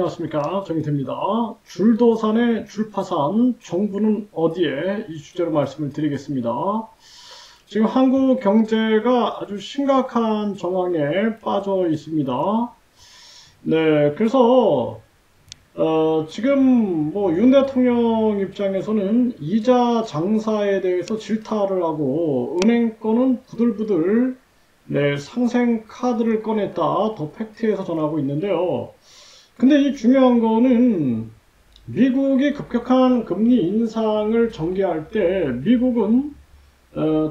안녕하십니까, 정의태입니다. 줄도산의 줄파산, 정부는 어디에? 이 주제로 말씀을 드리겠습니다. 지금 한국 경제가 아주 심각한 정황에 빠져 있습니다. 네, 그래서 지금 윤 대통령 입장에서는 이자 장사에 대해서 질타를 하고 은행 거는 부들부들 상생 카드를 꺼냈다, 더 팩트에서 전하고 있는데요. 근데 이 중요한 거는 미국이 급격한 금리 인상을 전개할 때 미국은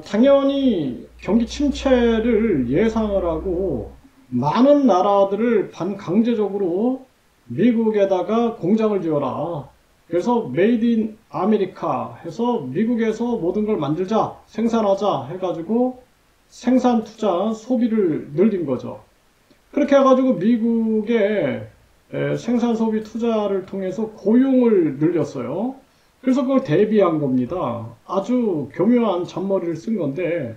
당연히 경기 침체를 예상을 하고 많은 나라들을 반강제적으로 미국에다가 공장을 지어라. 그래서 메이드 인 아메리카 해서 미국에서 모든 걸 만들자, 생산하자 해가지고 생산, 투자, 소비를 늘린 거죠. 그렇게 해가지고 미국의 생산, 소비, 투자를 통해서 고용을 늘렸어요. 그래서 그걸 대비한 겁니다. 아주 교묘한 잔머리를 쓴 건데,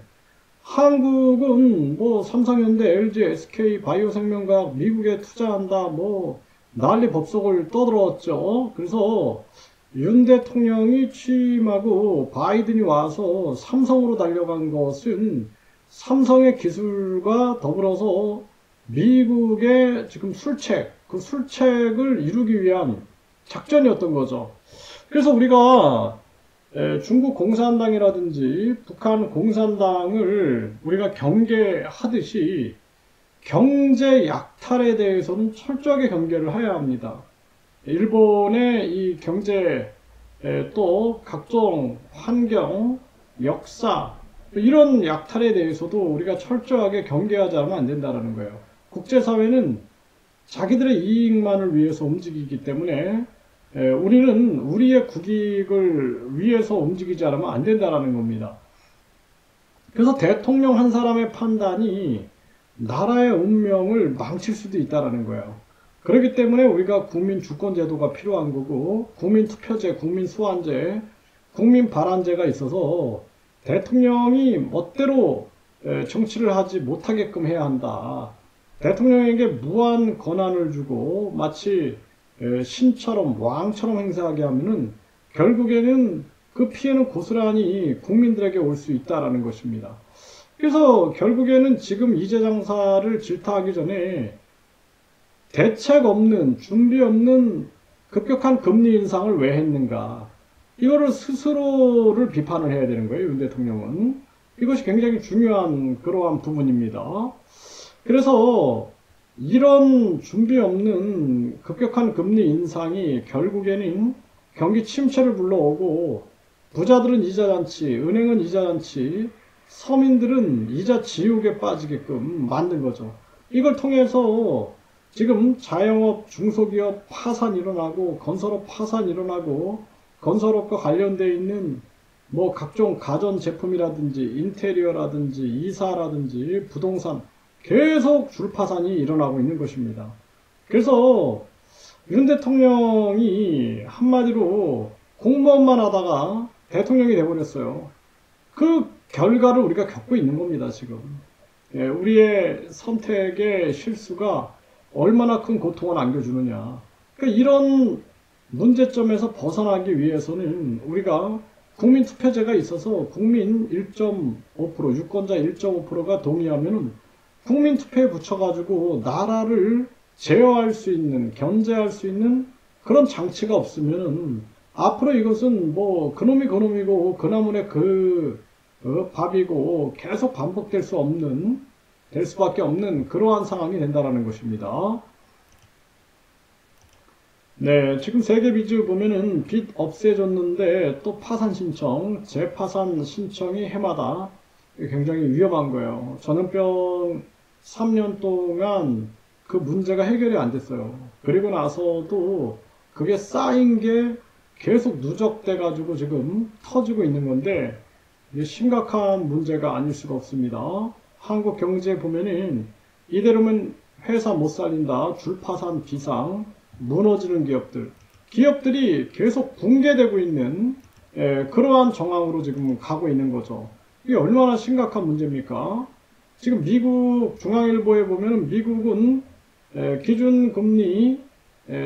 한국은 삼성현대, LG, SK, 바이오생명과학 미국에 투자한다, 난리 법석을 떠들었죠. 그래서 윤 대통령이 취임하고 바이든이 와서 삼성으로 달려간 것은 삼성의 기술과 더불어서 미국의 지금 술책, 그 술책을 이루기 위한 작전이었던 거죠. 그래서 우리가 중국 공산당이라든지 북한 공산당을 우리가 경계하듯이 경제 약탈에 대해서는 철저하게 경계를 해야 합니다. 일본의 이 경제, 또 각종 환경, 역사, 이런 약탈에 대해서도 우리가 철저하게 경계하지 않으면 안 된다는 거예요. 국제사회는 자기들의 이익만을 위해서 움직이기 때문에 우리는 우리의 국익을 위해서 움직이지 않으면 안 된다는 겁니다. 그래서 대통령 한 사람의 판단이 나라의 운명을 망칠 수도 있다는 거예요. 그렇기 때문에 우리가 국민 주권제도가 필요한 거고, 국민 투표제, 국민 소환제, 국민 발안제가 있어서 대통령이 멋대로 정치를 하지 못하게끔 해야 한다. 대통령에게 무한 권한을 주고 마치 신처럼 왕처럼 행세하게 하면은 결국에는 그 피해는 고스란히 국민들에게 올 수 있다는 것입니다. 그래서 결국에는 지금 이재 장사를 질타하기 전에 대책 없는, 준비 없는 급격한 금리 인상을 왜 했는가, 이거를 스스로를 비판을 해야 되는 거예요, 윤 대통령은. 이것이 굉장히 중요한 그러한 부분입니다. 그래서 이런 준비 없는 급격한 금리 인상이 결국에는 경기 침체를 불러오고, 부자들은 이자잔치, 은행은 이자잔치, 서민들은 이자 지옥에 빠지게끔 만든 거죠. 이걸 통해서 지금 자영업, 중소기업 파산 일어나고, 건설업 파산 일어나고, 건설업과 관련되어 있는 각종 가전제품이라든지 인테리어라든지 이사라든지 부동산, 계속 줄파산이 일어나고 있는 것입니다. 그래서 윤 대통령이 한마디로 공무원만 하다가 대통령이 돼버렸어요. 그 결과를 우리가 겪고 있는 겁니다, 지금. 우리의 선택의 실수가 얼마나 큰 고통을 안겨주느냐. 그러니까 이런 문제점에서 벗어나기 위해서는 우리가 국민투표제가 있어서 국민 1.5%, 유권자 1.5%가 동의하면은 국민투표에 붙여가지고 나라를 제어할 수 있는, 견제할 수 있는 그런 장치가 없으면은 앞으로 이것은 그놈이 그놈이고 그나물의 밥이고 계속 반복될 수 없는, 될 수밖에 없는 그러한 상황이 된다는 것입니다. 네, 지금 세계비즈 보면은 빚 없애줬는데 또 파산 신청, 재파산 신청이 해마다 굉장히 위험한 거예요. 전염병 3년 동안 그 문제가 해결이 안 됐어요. 그리고 나서도 그게 쌓인 게 계속 누적돼 가지고 지금 터지고 있는 건데, 이게 심각한 문제가 아닐 수가 없습니다. 한국 경제 보면은 이대로면 회사 못 살린다, 줄파산 비상, 무너지는 기업들이 계속 붕괴되고 있는 그러한 정황으로 지금 가고 있는 거죠. 이게 얼마나 심각한 문제입니까? 지금 미국 중앙일보에 보면 미국은 기준금리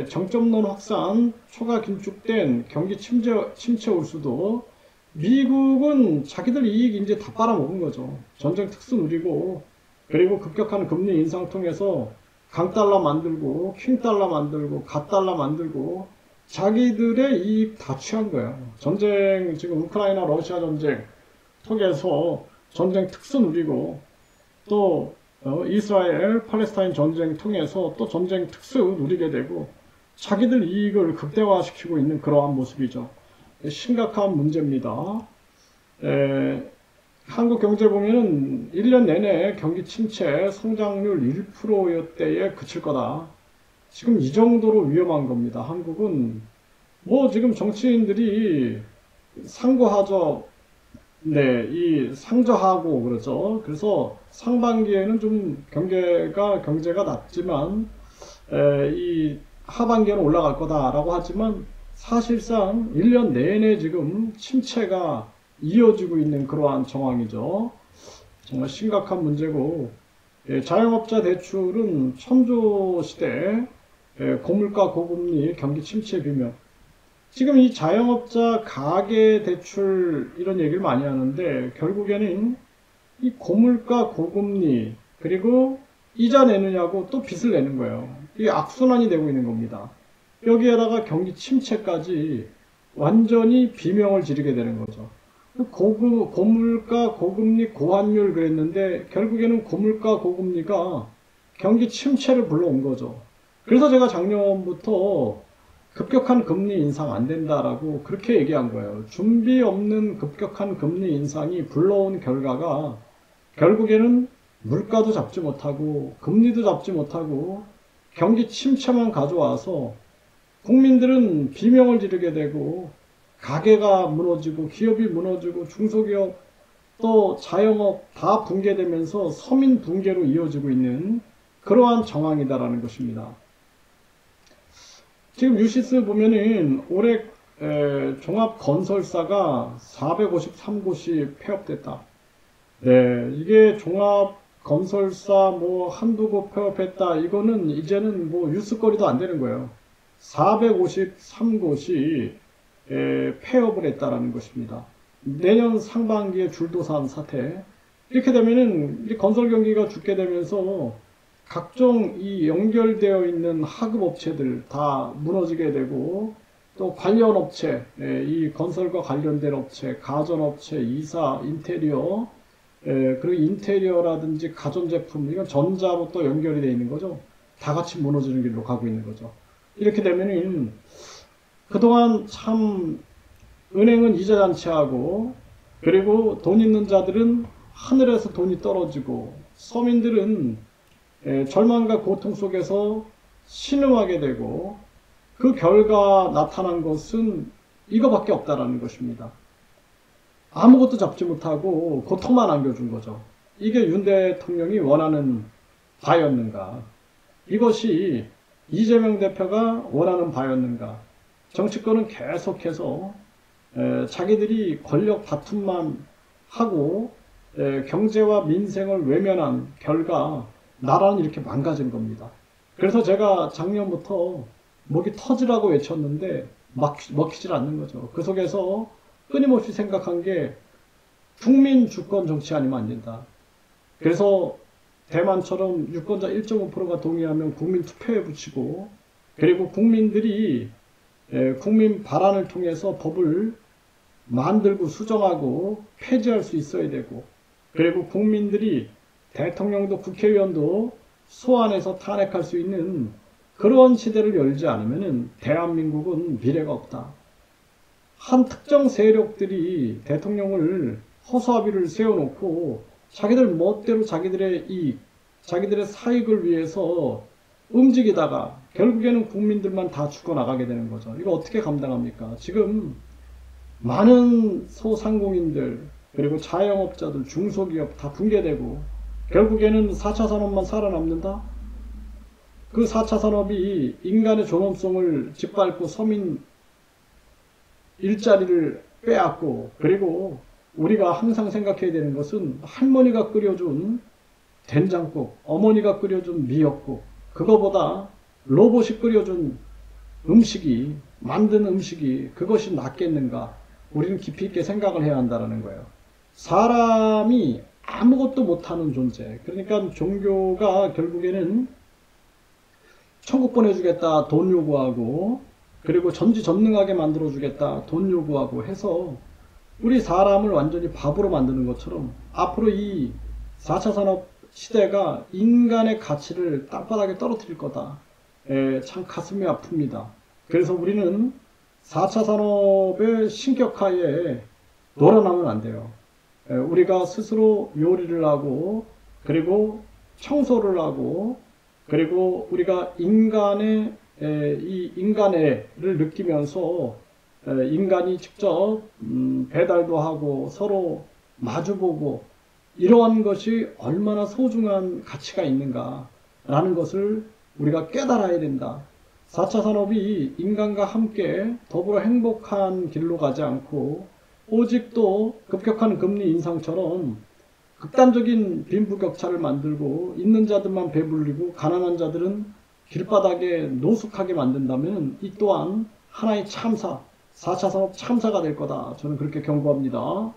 정점론 확산, 초과 긴축된 경기 침체 올 수도 미국은 자기들 이익 이제 다 빨아먹은 거죠. 전쟁 특수 누리고 그리고 급격한 금리 인상 통해서 강달러 만들고 킹달러 만들고 갓달러 만들고 자기들의 이익 다 취한 거예요. 전쟁 지금 우크라이나 러시아 전쟁 통해서 전쟁 특수 누리고 또 이스라엘 팔레스타인 전쟁 통해서 또 전쟁 특수 누리게 되고 자기들 이익을 극대화시키고 있는 그러한 모습이죠. 심각한 문제입니다. 한국 경제 보면은 1년 내내 경기 침체 성장률 1%였대에 그칠 거다. 지금 이 정도로 위험한 겁니다. 한국은 뭐 지금 정치인들이 상고하죠. 네, 이 상저하고 그러죠. 그래서 상반기에는 좀 경제가 낮지만 이 하반기에는 올라갈 거다라고 하지만 사실상 1년 내내 지금 침체가 이어지고 있는 그러한 정황이죠. 정말 심각한 문제고 자영업자 대출은 천조 시대 고물가 고금리 경기 침체 비명. 지금 이 자영업자 가계 대출 이런 얘기를 많이 하는데 결국에는 이 고물가 고금리 그리고 이자 내느냐고 또 빚을 내는 거예요. 이게 악순환이 되고 있는 겁니다. 여기에다가 경기 침체까지 완전히 비명을 지르게 되는 거죠. 고물가 고금리 고환율 그랬는데 결국에는 고물가 고금리가 경기 침체를 불러온 거죠. 그래서 제가 작년부터 급격한 금리 인상 안 된다라고 그렇게 얘기한 거예요. 준비 없는 급격한 금리 인상이 불러온 결과가 결국에는 물가도 잡지 못하고 금리도 잡지 못하고 경기 침체만 가져와서 국민들은 비명을 지르게 되고 가게가 무너지고 기업이 무너지고 중소기업 또 자영업 다 붕괴되면서 서민 붕괴로 이어지고 있는 그러한 정황이다라는 것입니다. 지금 유시스 보면은 올해 종합건설사가 453곳이 폐업됐다. 네, 이게 종합건설사 뭐 한두 곳 폐업했다. 이거는 이제는 뭐 뉴스거리도 안 되는 거예요. 453곳이 폐업을 했다라는 것입니다. 내년 상반기에 줄도산 사태. 이렇게 되면은 이 건설 경기가 죽게 되면서 각종 이 연결되어 있는 하급 업체들 다 무너지게 되고 또 관련 업체, 이 건설과 관련된 업체, 가전업체, 이사, 인테리어, 그리고 인테리어라든지 가전제품, 이건 전자로 또 연결이 되어 있는 거죠. 다 같이 무너지는 길로 가고 있는 거죠. 이렇게 되면은 그동안 참 은행은 이자 잔치하고 그리고 돈 있는 자들은 하늘에서 돈이 떨어지고 서민들은 절망과 고통 속에서 신음하게 되고 그 결과 나타난 것은 이거밖에 없다라는 것입니다. 아무것도 잡지 못하고 고통만 안겨준 거죠. 이게 윤 대통령이 원하는 바였는가? 이것이 이재명 대표가 원하는 바였는가? 정치권은 계속해서 자기들이 권력 다툼만 하고 경제와 민생을 외면한 결과 나라는 이렇게 망가진 겁니다. 그래서 제가 작년부터 목이 터지라고 외쳤는데 먹히질 않는 거죠. 그 속에서 끊임없이 생각한 게 국민 주권 정치 아니면 안 된다. 그래서 대만처럼 유권자 1.5%가 동의하면 국민 투표에 붙이고 그리고 국민들이 국민 발안을 통해서 법을 만들고 수정하고 폐지할 수 있어야 되고 그리고 국민들이 대통령도 국회의원도 소환해서 탄핵할 수 있는 그런 시대를 열지 않으면 대한민국은 미래가 없다. 한 특정 세력들이 대통령을 허수아비를 세워놓고 자기들 멋대로 자기들의 이익, 자기들의 사익을 위해서 움직이다가 결국에는 국민들만 다 죽어나가게 되는 거죠. 이거 어떻게 감당합니까? 지금 많은 소상공인들 그리고 자영업자들, 중소기업 다 붕괴되고 결국에는 4차 산업만 살아남는다? 그 4차 산업이 인간의 존엄성을 짓밟고 서민 일자리를 빼앗고 그리고 우리가 항상 생각해야 되는 것은 할머니가 끓여준 된장국, 어머니가 끓여준 미역국 그거보다 로봇이 끓여준 음식이, 만든 음식이 그것이 낫겠는가? 우리는 깊이 있게 생각을 해야 한다는 거예요. 사람이 아무것도 못하는 존재. 그러니까 종교가 결국에는 천국 보내주겠다 돈 요구하고, 그리고 전지전능하게 만들어주겠다 돈 요구하고 해서 우리 사람을 완전히 바보로 만드는 것처럼 앞으로 이 4차 산업 시대가 인간의 가치를 땅바닥에 떨어뜨릴 거다. 참 가슴이 아픕니다. 그래서 우리는 4차 산업의 신격화에 놀아나면 안 돼요. 우리가 스스로 요리를 하고, 그리고 청소를 하고, 그리고 우리가 이 인간애를 느끼면서 인간이 직접 배달도 하고 서로 마주보고 이러한 것이 얼마나 소중한 가치가 있는가라는 것을 우리가 깨달아야 된다. 4차 산업이 인간과 함께 더불어 행복한 길로 가지 않고 오직 또 급격한 금리 인상처럼 극단적인 빈부격차를 만들고 있는 자들만 배불리고 가난한 자들은 길바닥에 노숙하게 만든다면 이 또한 하나의 참사, 4차 산업 참사가 될 거다. 저는 그렇게 경고합니다.